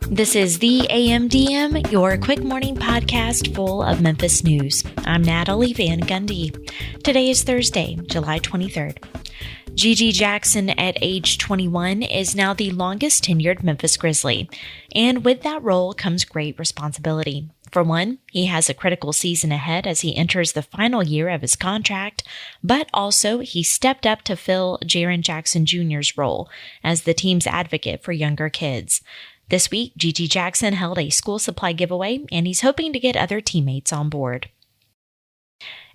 This is the AMDM, your quick morning podcast full of Memphis news. I'm Natalie Van Gundy. Today is Thursday, July 23rd. Gigi Jackson at age 21 is now the longest tenured Memphis Grizzly, and with that role comes great responsibility. For one, he has a critical season ahead as he enters the final year of his contract, but also he stepped up to fill Jaren Jackson Jr.'s role as the team's advocate for younger kids. This week, Gigi Jackson held a school supply giveaway, and he's hoping to get other teammates on board.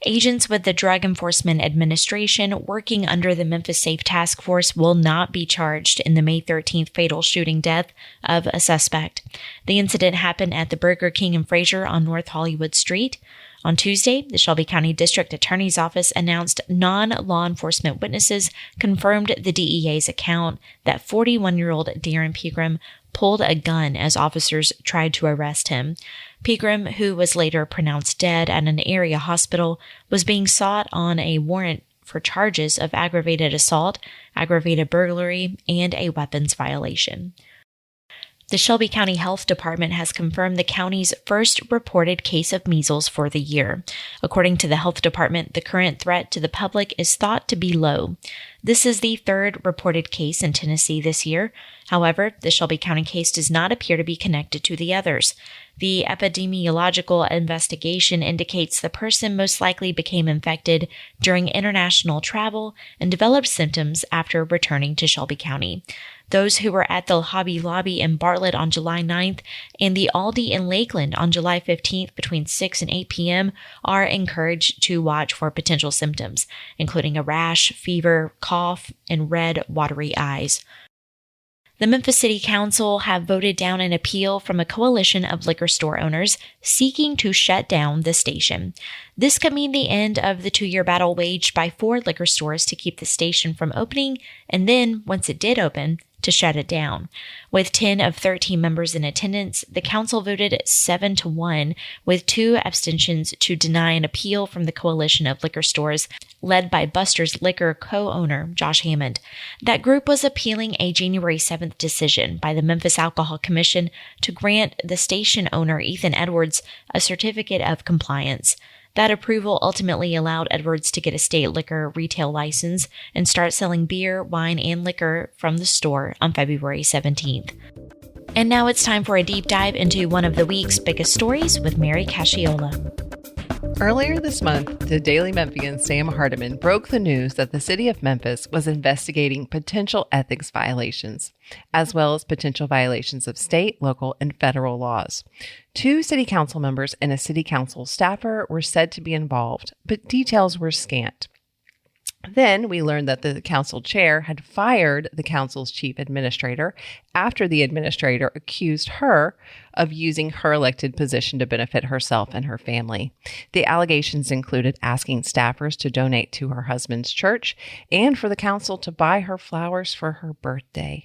Agents with the Drug Enforcement Administration working under the Memphis Safe Task Force will not be charged in the May 13th fatal shooting death of a suspect. The incident happened at the Burger King in Fraser on North Hollywood Street. On Tuesday, the Shelby County District Attorney's Office announced non-law enforcement witnesses confirmed the DEA's account that 41-year-old Darren Pegram pulled a gun as officers tried to arrest him. Pegram, who was later pronounced dead at an area hospital, was being sought on a warrant for charges of aggravated assault, aggravated burglary, and a weapons violation. The Shelby County Health Department has confirmed the county's first reported case of measles for the year. According to the health department, the current threat to the public is thought to be low. This is the third reported case in Tennessee this year. However, the Shelby County case does not appear to be connected to the others. The epidemiological investigation indicates the person most likely became infected during international travel and developed symptoms after returning to Shelby County. Those who were at the Hobby Lobby in Bartlett on July 9th and the Aldi in Lakeland on July 15th between 6 and 8 p.m. are encouraged to watch for potential symptoms, including a rash, fever, cough, and red, watery eyes. The Memphis City Council have voted down an appeal from a coalition of liquor store owners seeking to shut down the station. This could mean the end of the 2-year battle waged by 4 liquor stores to keep the station from opening, and then, once it did open, to shut it down. With 10 of 13 members in attendance, the council voted 7-1, with 2 abstentions to deny an appeal from the coalition of liquor stores led by Buster's Liquor co-owner Josh Hammond. That group was appealing a January 7th decision by the Memphis Alcohol Commission to grant the station owner Ethan Edwards a certificate of compliance. That approval ultimately allowed Edwards to get a state liquor retail license and start selling beer, wine, and liquor from the store on February 17th. And now it's time for a deep dive into one of the week's biggest stories with Mary Casciola. Earlier this month, the Daily Memphian Sam Hardiman broke the news that the city of Memphis was investigating potential ethics violations, as well as potential violations of state, local, and federal laws. 2 city council members and a city council staffer were said to be involved, but details were scant. Then we learned that the council chair had fired the council's chief administrator after the administrator accused her of using her elected position to benefit herself and her family. The allegations included asking staffers to donate to her husband's church and for the council to buy her flowers for her birthday.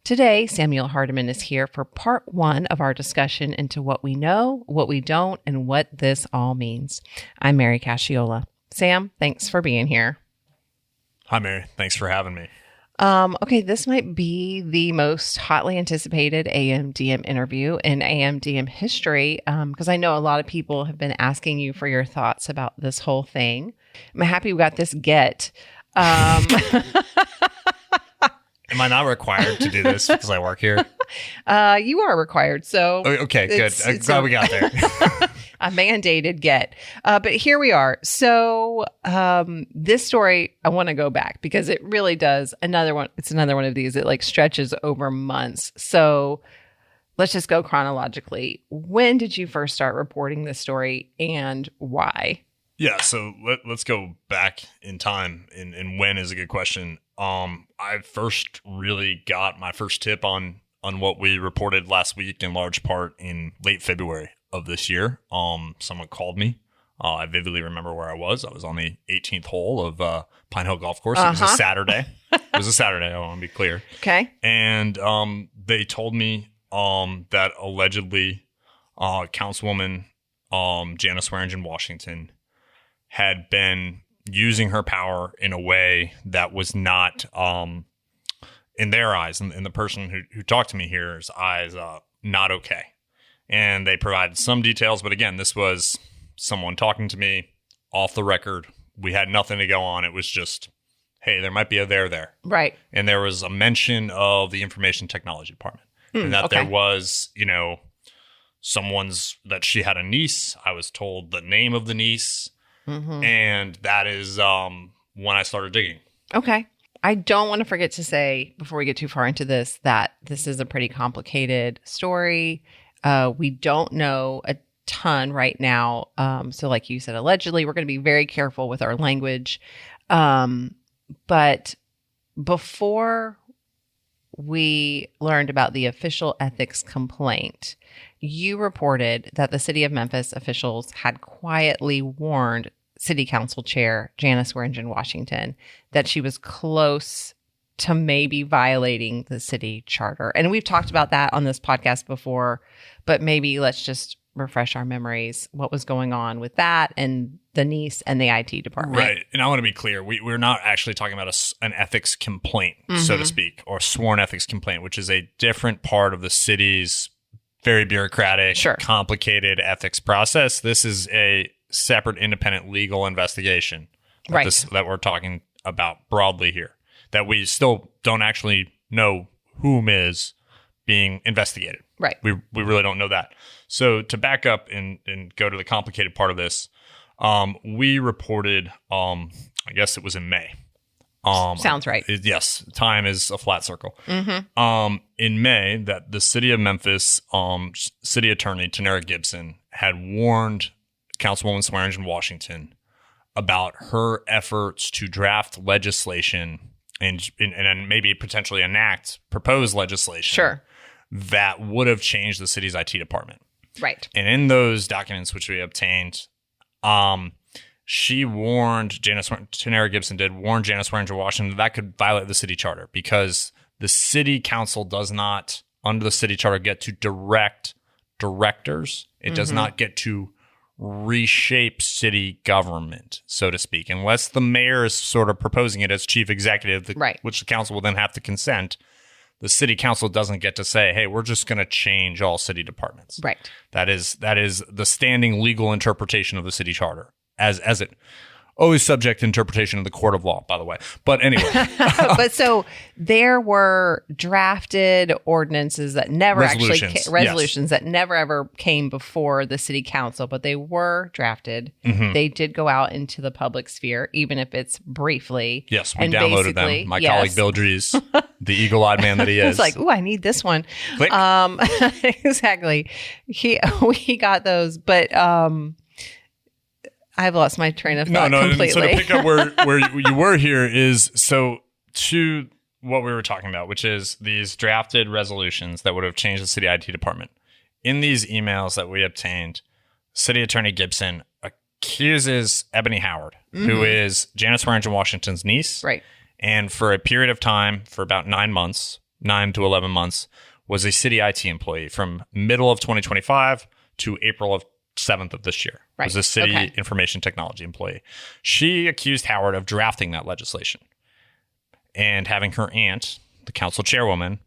Today, Samuel Hardiman is here for part 1 of our discussion into what we know, what we don't, and what this all means. I'm Mary Casciola. Sam, thanks for being here. Hi, Mary. Thanks for having me. Okay, this might be the most hotly anticipated AMDM interview in AMDM history because I know a lot of people have been asking you for your thoughts about this whole thing. I'm happy we got this get. Am I not required to do this because I work here? You are required. So okay, good. I'm glad we got there. A mandated get. But here we are. So this story, I want to go back because it really does. It's another one of these. It like stretches over months. So let's just go chronologically. When did you first start reporting this story and why? Yeah, so let's go back in time. And when is a good question. I first really got my first tip on what we reported last week in large part in late February of this year. Someone called me. I vividly remember where I was. I was on the 18th hole of Pine Hill Golf Course. It was a Saturday. I want to be clear. Okay. And they told me that allegedly Councilwoman Janice Swearingen Washington had been using her power in a way that was not in their eyes, and the person who talked to me here's eyes, not okay. And they provided some details, but again, this was someone talking to me off the record. We had nothing to go on. It was just, hey, there might be a there. Right. And there was a mention of the information technology department. And that there was, that she had a niece. I was told the name of the niece. And that is when I started digging. Okay. I don't want to forget to say, before we get too far into this, that this is a pretty complicated story. We don't know a ton right now. So like you said, allegedly, we're going to be very careful with our language. But before we learned about the official ethics complaint, you reported that the city of Memphis officials had quietly warned City Council Chair Janice Swearingen-Washington that she was close to maybe violating the city charter. And we've talked about that on this podcast before, but maybe let's just refresh our memories what was going on with that and the niece and the IT department. Right. And I want to be clear. We're not actually talking about an ethics complaint, so to speak, or sworn ethics complaint, which is a different part of the city's very bureaucratic, complicated ethics process. This is a separate, independent legal investigation that we're talking about broadly here, that we still don't actually know whom is being investigated. Right. We really don't know that. So to back up and go to the complicated part of this, we reported, I guess it was in May. Sounds right. Yes. Time is a flat circle. In May, that the city of Memphis city attorney, Tanera Gibson, had warned Councilwoman Swearingen-Washington about her efforts to draft legislation and maybe potentially enact proposed legislation that would have changed the city's IT department. Right. And in those documents which we obtained, she warned, Tanera Gibson did warn Janice Swearingen-Washington that could violate the city charter because the city council does not, under the city charter, get to direct directors. It does not get to reshape city government, so to speak, unless the mayor is sort of proposing it as chief executive, which the council will then have to consent. The city council doesn't get to say, hey, we're just going to change all city departments. Right. That is the standing legal interpretation of the city charter, as it always subject to interpretation of the court of law, by the way. But anyway. But so there were drafted ordinances that never resolutions that never ever came before the city council, but they were drafted. They did go out into the public sphere, even if it's briefly. Yes, we downloaded them. My colleague Bill Dries, the eagle-eyed man that he is. It's like, ooh, I need this one. Click. Exactly. We got those, but I've lost my train of thought completely. So to pick up where you were here is, so to what we were talking about, which is these drafted resolutions that would have changed the city IT department. In these emails that we obtained, City Attorney Gibson accuses Ebony Howard, who is Janice Swearingen-Washington's niece. Right. And for a period of time, for about 9 to 11 months, was a city IT employee from middle of 2025 to April of 7th of this year. Right. Was a city information technology employee. She accused Howard of drafting that legislation and having her aunt, the council chairwoman,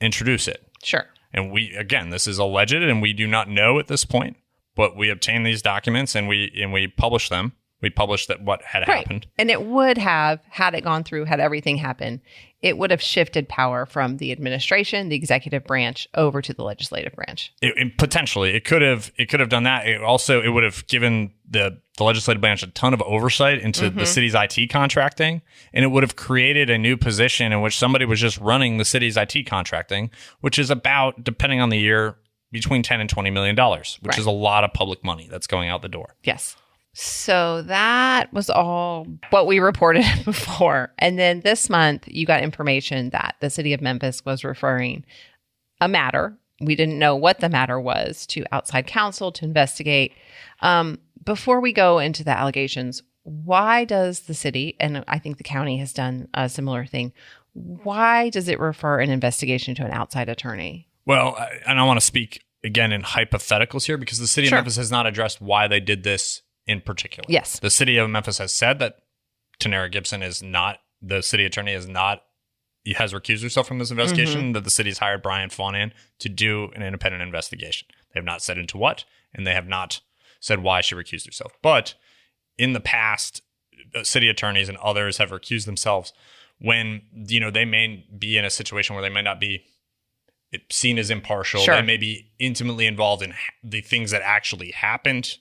introduce it. Sure. And this is alleged and we do not know at this point, but we obtained these documents and we published them. We published what had happened. And it would have, had it gone through, had everything happened, it would have shifted power from the administration, the executive branch, over to the legislative branch. Potentially. It could have done that. It would have given the legislative branch a ton of oversight into the city's IT contracting, and it would have created a new position in which somebody was just running the city's IT contracting, which is about, depending on the year, between $10 and $20 million, which is a lot of public money that's going out the door. Yes. So that was all what we reported before. And then this month, you got information that the city of Memphis was referring a matter. We didn't know what the matter was to outside counsel to investigate. Before we go into the allegations, why does the city, and I think the county has done a similar thing, why does it refer an investigation to an outside attorney? Well, and I want to speak again in hypotheticals here because the city of Memphis has not addressed why they did this in particular. Yes. The city of Memphis has said that Tanera Gibson is not, the city attorney is not has recused herself from this investigation, that the city's hired Brian Faunan to do an independent investigation. They have not said into what, and they have not said why she recused herself. But in the past, city attorneys and others have recused themselves when, they may be in a situation where they might not be seen as impartial. Sure. They may be intimately involved in the things that actually happened,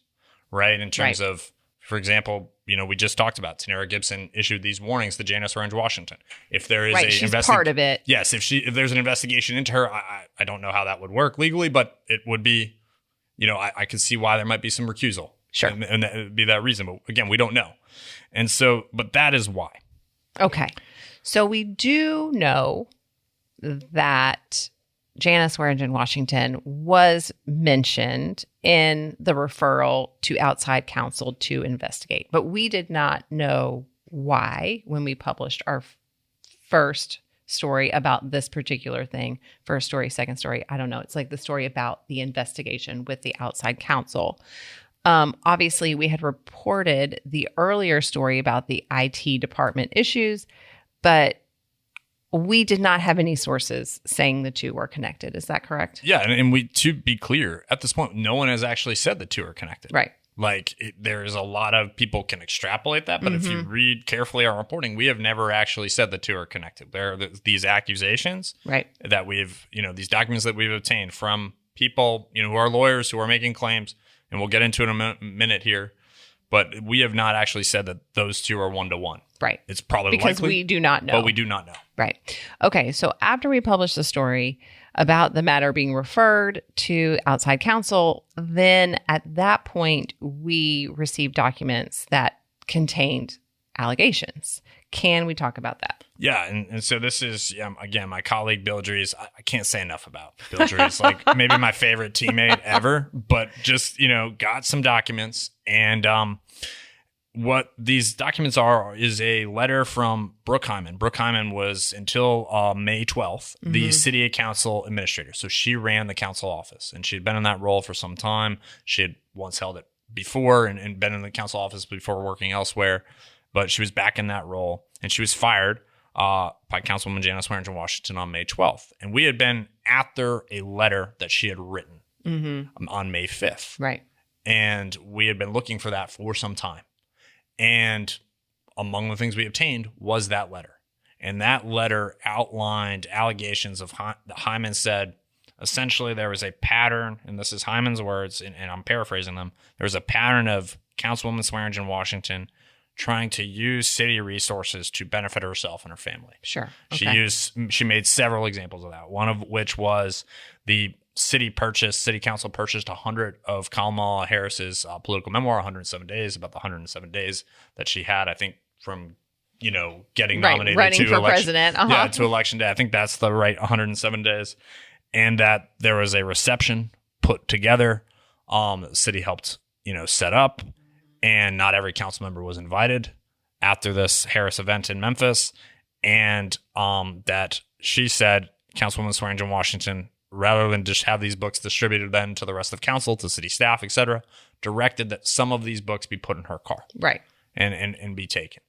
right? In terms of, for example, we just talked about Tanara Gibson issued these warnings to Janice Orange Washington. If there is she's part of it. Yes, if there's an investigation into her, I don't know how that would work legally, but it would be, I could see why there might be some recusal. Sure. And that would be that reason. But again, we don't know. And so, but that is why. Okay. So we do know that Janice Warrington Washington was mentioned in the referral to outside counsel to investigate, but we did not know why when we published our first story about this particular thing. First story, second story, I don't know. It's like the story about the investigation with the outside counsel. Obviously, we had reported the earlier story about the IT department issues, but we did not have any sources saying the two were connected. Is that correct? Yeah. And to be clear, at this point, no one has actually said the two are connected. Right. Like there's a lot of people can extrapolate that, but if you read carefully our reporting, we have never actually said the two are connected. There are these accusations that we've, these documents that we've obtained from people, who are lawyers who are making claims, and we'll get into it in a minute here. But we have not actually said that those two are one-to-one. Right. It's probably because likely, we do not know. But we do not know. Right. Okay. So after we published the story about the matter being referred to outside counsel, then at that point, we received documents that contained allegations. Can we talk about that? Yeah. And so this is, again, my colleague Bill Dries. I can't say enough about Bill Dries. Like maybe my favorite teammate ever, but just, got some documents. And what these documents is a letter from Brooke Hyman. Brooke Hyman was, until May 12th, the city council administrator. So she ran the council office, and she had been in that role for some time. She had once held it before and been in the council office before working elsewhere. But she was back in that role, and she was fired by Councilwoman Janice Warrington Washington on May 12th. And we had been after a letter that she had written on May 5th. Right. And we had been looking for that for some time. And among the things we obtained was that letter. And that letter outlined allegations of Hyman said, essentially, there was a pattern, and this is Hyman's words, and I'm paraphrasing them. There was a pattern of Councilwoman Swearingen Washington trying to use city resources to benefit herself and her family. Sure. Okay. She made several examples of that. One of which was the city council purchased 100 of Kamala Harris's political memoir, 107 Days, about the 107 days that she had, I think, from, getting nominated running to for election, president. Yeah, to election day. I think that's the right 107 days. And that there was a reception put together. The city helped, set up. And not every council member was invited after this Harris event in Memphis. And that she said, Councilwoman Swearingen Washington, rather than just have these books distributed then to the rest of council, to city staff, etc., directed that some of these books be put in her car. Right. And be taken.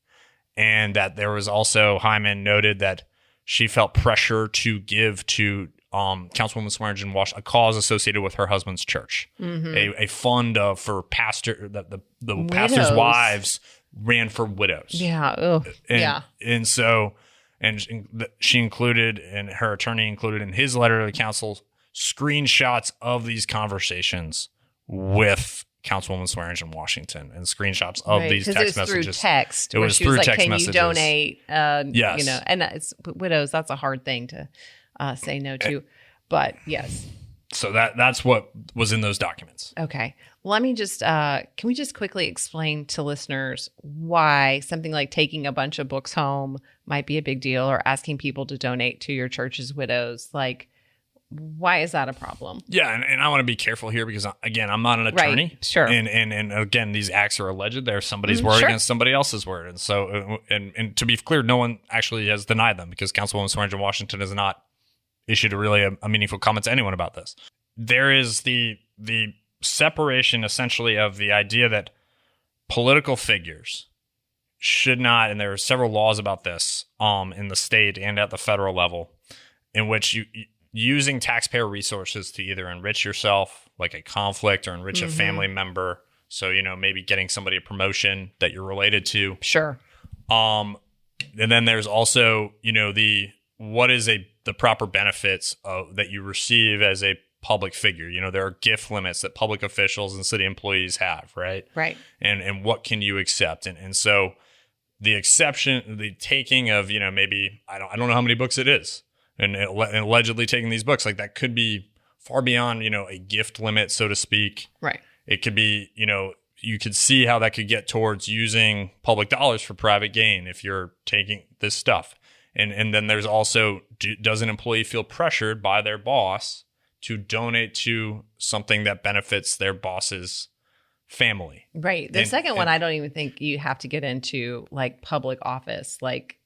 And that there was also, Hyman noted that she felt pressure to give to Councilwoman Swearingen Washington a cause associated with her husband's church, a fund for pastor the pastors' wives ran for widows. Yeah. Ugh. And so she included, and her attorney included in his letter to the council, screenshots of these conversations with Councilwoman Swearingen Washington, and screenshots of these text messages. Through text. It was through like, text can messages. You donate? Yes. And it's widows. That's a hard thing to say no to, but yes. So that's what was in those documents. Okay. Let me just, can we just quickly explain to listeners why something like taking a bunch of books home might be a big deal, or asking people to donate to your church's widows? Like, why is that a problem? Yeah. And I want to be careful here because, again, I'm not an attorney. Right. Sure. And again, these acts are alleged. They're somebody's word against somebody else's word. And so, and to be clear, no one actually has denied them, because Councilwoman Swearingen Washington has not issued a meaningful comment to anyone about this. There is the separation, essentially, of the idea that political figures should not, and there are several laws about this in the state and at the federal level, in which you using taxpayer resources to either enrich yourself, like a conflict, or enrich a family member. So, maybe getting somebody a promotion that you're related to. Sure. And then there's also, the proper benefits that you receive as a public figure. There are gift limits that public officials and city employees have, right? Right. And what can you accept? And so the taking of, maybe, I don't know how many books it is, and allegedly taking these books, like that could be far beyond, a gift limit, so to speak. Right. It could be, you could see how that could get towards using public dollars for private gain if you're taking this stuff. And then there's also, does an employee feel pressured by their boss to donate to something that benefits their boss's family? Right. The second one, I don't even think you have to get into, like, public office. Like,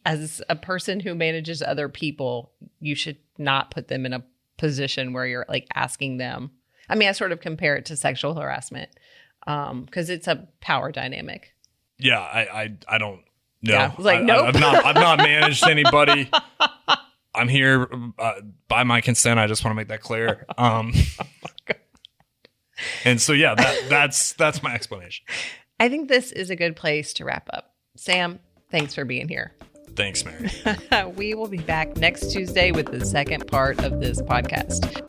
as a person who manages other people, you should not put them in a position where you're, like, asking them. I mean, I sort of compare it to sexual harassment because it's a power dynamic. Yeah, I don't know. Yeah, like, nope. I've not managed anybody. I'm here by my consent. I just want to make that clear. And so, yeah, that's my explanation. I think this is a good place to wrap up. Sam, thanks for being here. Thanks, Mary. We will be back next Tuesday with the second part of this podcast.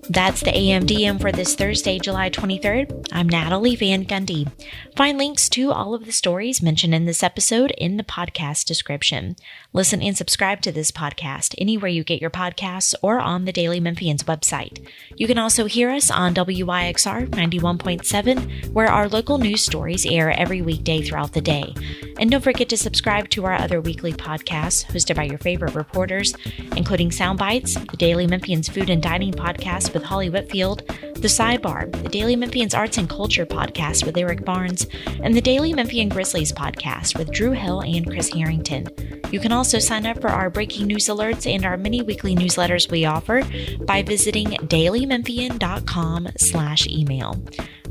That's the AMDM for this Thursday, July 23rd. I'm Natalie Van Gundy. Find links to all of the stories mentioned in this episode in the podcast description. Listen and subscribe to this podcast anywhere you get your podcasts or on the Daily Memphians website. You can also hear us on WYXR 91.7, where our local news stories air every weekday throughout the day. And don't forget to subscribe to our other weekly podcasts hosted by your favorite reporters, including Soundbites, the Daily Memphians Food and Dining podcast with Holly Whitfield, The Sidebar, the Daily Memphians Arts and Culture podcast with Eric Barnes, and the Daily Memphian Grizzlies podcast with Drew Hill and Chris Harrington. You can also sign up for our breaking news alerts and our many weekly newsletters we offer by visiting dailymemphian.com/email.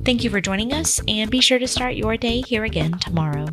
Thank you for joining us, and be sure to start your day here again tomorrow.